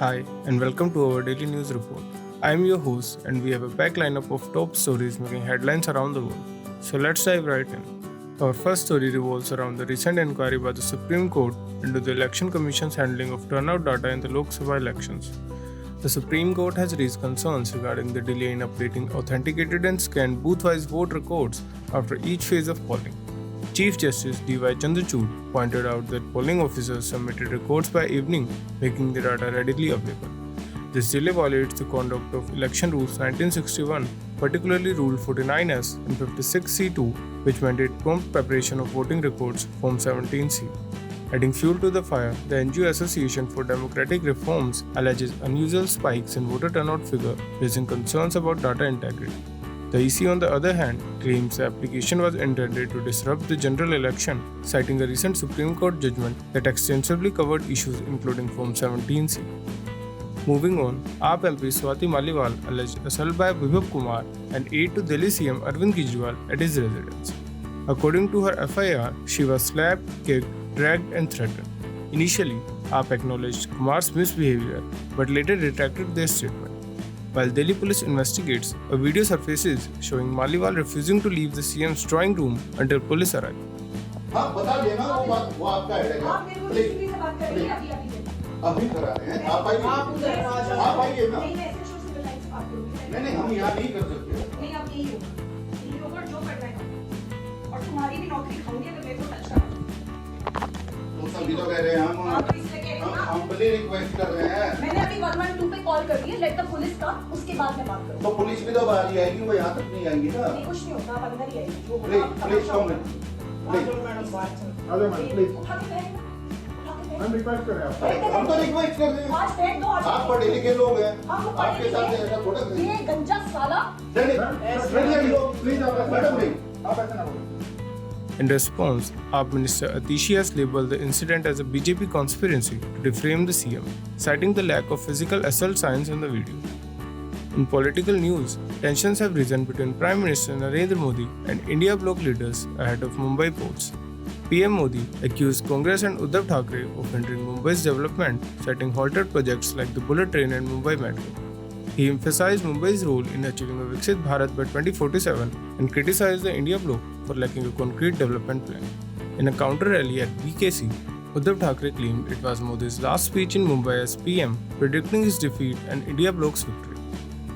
Hi, and welcome to our daily news report. I am your host, and we have a packed lineup of top stories making headlines around the world. So let's dive right in. Our first story revolves around the recent inquiry by the Supreme Court into the Election Commission's handling of turnout data in the Lok Sabha elections. The Supreme Court has raised concerns regarding the delay in updating authenticated and scanned booth-wise vote records after each phase of polling. Chief Justice D.Y. Chandrachud pointed out that polling officers submitted records by evening, making the data readily available. This delay violates the conduct of Election Rules 1961, particularly Rule 49S and 56C2, which mandate prompt preparation of voting records, Form 17C. Adding fuel to the fire, the NGO Association for Democratic Reforms alleges unusual spikes in voter turnout figure, raising concerns about data integrity. The EC, on the other hand, claims the application was intended to disrupt the general election, citing a recent Supreme Court judgment that extensively covered issues including Form 17C. Moving on, AAP MP Swati Maliwal alleged assault by Vibhav Kumar, an aide to Delhi CM Arvind Kejriwal, at his residence. According to her FIR, she was slapped, kicked, dragged, and threatened. Initially, AAP acknowledged Kumar's misbehavior, but later retracted their statement. While Delhi police investigates, a video surfaces showing Maliwal refusing to leave the CM's drawing room until police arrive. अभी करा रहे हैं आप आइए ना नहीं हम यहाँ नहीं कर सकते नहीं आप यही होगा जो करना है और तुम्हारी भी नौकरी खाऊंगी अगर मेरे को टच करो तो सभी तो कह रहे हैं हम बड़े रिक्वेस्ट कर रहे हैं मैंने अभी 112 पे कॉल कर दी है लेट द पुलिस का उसके बाद में बात करूँ तो पुलिस भी तो बाहर ही आएगी वो यहाँ तक नहीं आएंगी ना नहीं कुछ नहीं होगा आप अंदर ही आएगी जो प्लीज कम प्लीज हम रिक्वेस्ट कर रहे हैं हम तो रिक्वेस्ट कर रहे हैं आप पढ़े लिखे लोग हैं आपके साथ ऐसा थोड़ा ये गंजा साला प्लीज आप ऐसा ना बोलो. In response, AAP Minister Atishi has labelled the incident as a BJP conspiracy to defame the CM, citing the lack of physical assault signs in the video. In political news, tensions have risen between Prime Minister Narendra Modi and India Bloc leaders ahead of Mumbai polls. PM Modi accused Congress and Uddhav Thackeray of hindering Mumbai's development, citing halted projects like the bullet train and Mumbai Metro. He emphasized Mumbai's role in achieving a Viksit Bharat by 2047 and criticized the India Bloc for lacking a concrete development plan. In a counter rally at BKC, Uddhav Thackeray claimed it was Modi's last speech in Mumbai as PM, predicting his defeat and India Bloc's victory.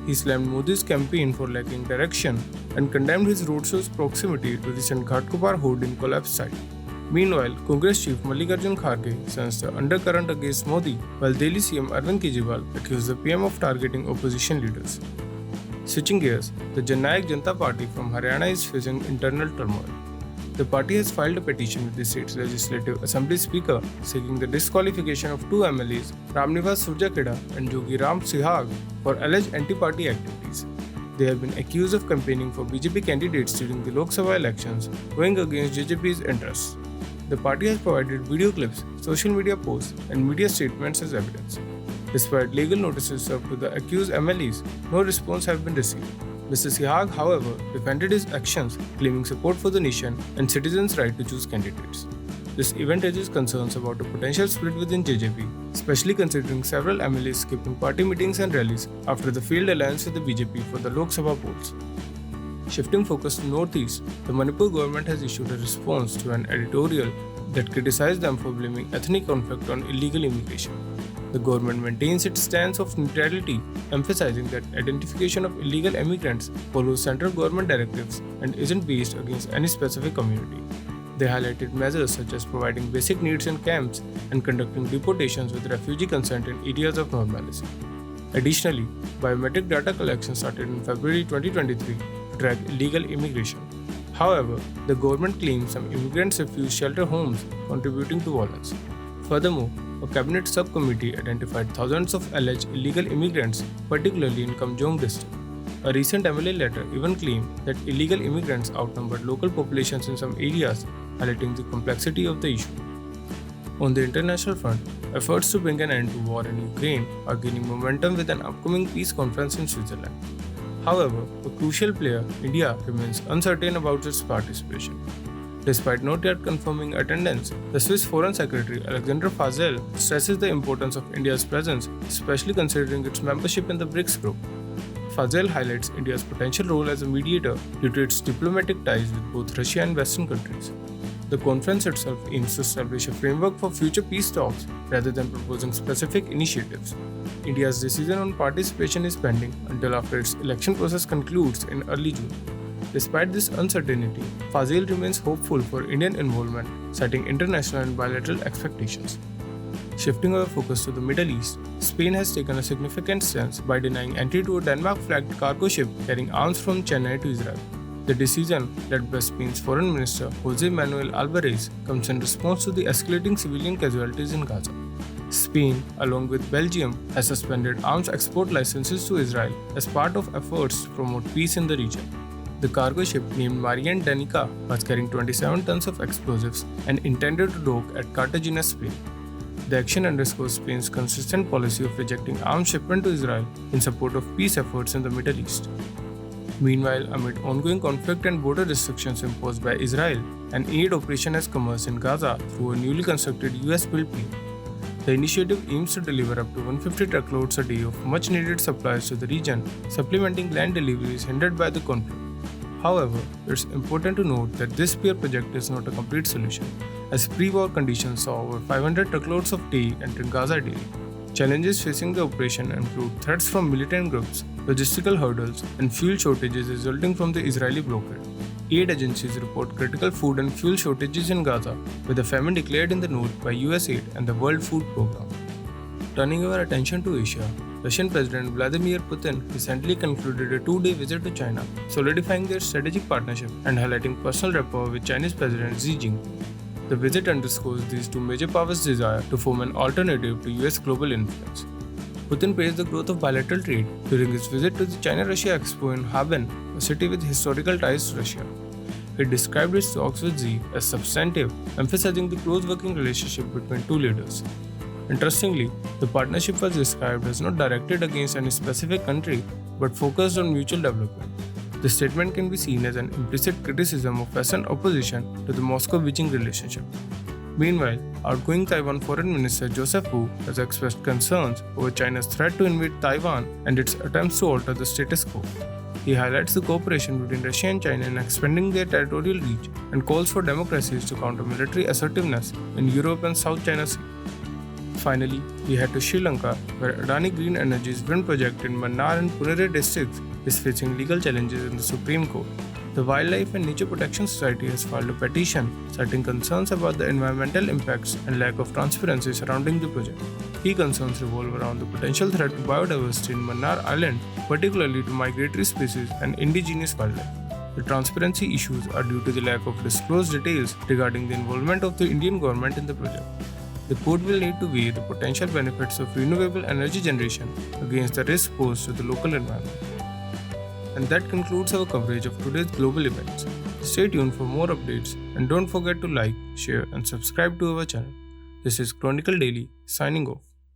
He slammed Modi's campaign for lacking direction and condemned his roadshow's proximity to recent Ghatkopar hoarding collapse site. Meanwhile, Congress chief Mallikarjun Kharge sensed the undercurrent against Modi, while Delhi CM Arvind Kejriwal accused the PM of targeting opposition leaders. Switching gears, the Jannayak Janata Party from Haryana is facing internal turmoil. The party has filed a petition with the state's Legislative Assembly Speaker seeking the disqualification of two MLAs, Ramnivas Surjakeda and Jogi Ram Sihag, for alleged anti-party activities. They have been accused of campaigning for BJP candidates during the Lok Sabha elections, going against JJP's interests. The party has provided video clips, social media posts, and media statements as evidence. Despite legal notices served to the accused MLAs, no response has been received. Mr. Sihag, however, defended his actions, claiming support for the nation and citizens' right to choose candidates. This event raises concerns about a potential split within JJP, especially considering several MLAs skipping party meetings and rallies after the failed alliance with the BJP for the Lok Sabha polls. Shifting focus to Northeast, the Manipur government has issued a response to an editorial that criticized them for blaming ethnic conflict on illegal immigration. The government maintains its stance of neutrality, emphasizing that identification of illegal immigrants follows central government directives and isn't based against any specific community. They highlighted measures such as providing basic needs in camps and conducting deportations with refugee consent in areas of normalcy. Additionally, biometric data collection started in February 2023 to track illegal immigration. However, the government claims some immigrants refuse shelter homes, contributing to violence. Furthermore, a cabinet subcommittee identified thousands of alleged illegal immigrants, particularly in Kamjong district. A recent MLA letter even claimed that illegal immigrants outnumbered local populations in some areas, highlighting the complexity of the issue. On the international front, efforts to bring an end to war in Ukraine are gaining momentum with an upcoming peace conference in Switzerland. However, a crucial player, India, remains uncertain about its participation. Despite not yet confirming attendance, the Swiss Foreign Secretary Alexander Fazel stresses the importance of India's presence, especially considering its membership in the BRICS group. Fazel highlights India's potential role as a mediator due to its diplomatic ties with both Russia and Western countries. The conference itself aims to establish a framework for future peace talks rather than proposing specific initiatives. India's decision on participation is pending until after its election process concludes in early June. Despite this uncertainty, Fazel remains hopeful for Indian involvement, setting international and bilateral expectations. Shifting our focus to the Middle East, Spain has taken a significant stance by denying entry to a Denmark-flagged cargo ship carrying arms from Chennai to Israel. The decision, led by Spain's Foreign Minister Jose Manuel Alvarez, comes in response to the escalating civilian casualties in Gaza. Spain, along with Belgium, has suspended arms export licenses to Israel as part of efforts to promote peace in the region. The cargo ship named Marian Danica was carrying 27 tons of explosives and intended to dock at Cartagena, Spain. The action underscores Spain's consistent policy of rejecting arms shipment to Israel in support of peace efforts in the Middle East. Meanwhile, amid ongoing conflict and border restrictions imposed by Israel, an aid operation has commenced in Gaza through a newly constructed US-built plane. The initiative aims to deliver up to 150 truckloads a day of much-needed supplies to the region, supplementing land deliveries hindered by the conflict. However, it's important to note that this Pier project is not a complete solution, as pre-war conditions saw over 500 truckloads of tea entering Gaza daily. Challenges facing the operation include threats from militant groups, logistical hurdles, and fuel shortages resulting from the Israeli blockade. Aid agencies report critical food and fuel shortages in Gaza, with a famine declared in the north by USAID and the World Food Programme. Turning our attention to Asia, Russian President Vladimir Putin recently concluded a 2-day visit to China, solidifying their strategic partnership and highlighting personal rapport with Chinese President Xi Jinping. The visit underscores these two major powers' desire to form an alternative to US global influence. Putin praised the growth of bilateral trade during his visit to the China-Russia Expo in Harbin, a city with historical ties to Russia. He described his talks with Xi as substantive, emphasizing the close working relationship between two leaders. Interestingly, the partnership was described as not directed against any specific country but focused on mutual development. The statement can be seen as an implicit criticism of Western opposition to the Moscow-Beijing relationship. Meanwhile, outgoing Taiwan Foreign Minister Joseph Wu has expressed concerns over China's threat to invade Taiwan and its attempts to alter the status quo. He highlights the cooperation between Russia and China in expanding their territorial reach and calls for democracies to counter military assertiveness in Europe and South China Sea. Finally, we head to Sri Lanka, where Adani Green Energy's wind project in Mannar and Punere districts is facing legal challenges in the Supreme Court. The Wildlife and Nature Protection Society has filed a petition citing concerns about the environmental impacts and lack of transparency surrounding the project. Key concerns revolve around the potential threat to biodiversity in Mannar Island, particularly to migratory species and indigenous wildlife. The transparency issues are due to the lack of disclosed details regarding the involvement of the Indian government in the project. The court will need to weigh the potential benefits of renewable energy generation against the risk posed to the local environment. And that concludes our coverage of today's global events. Stay tuned for more updates and don't forget to like, share and subscribe to our channel. This is Chronicle Daily signing off.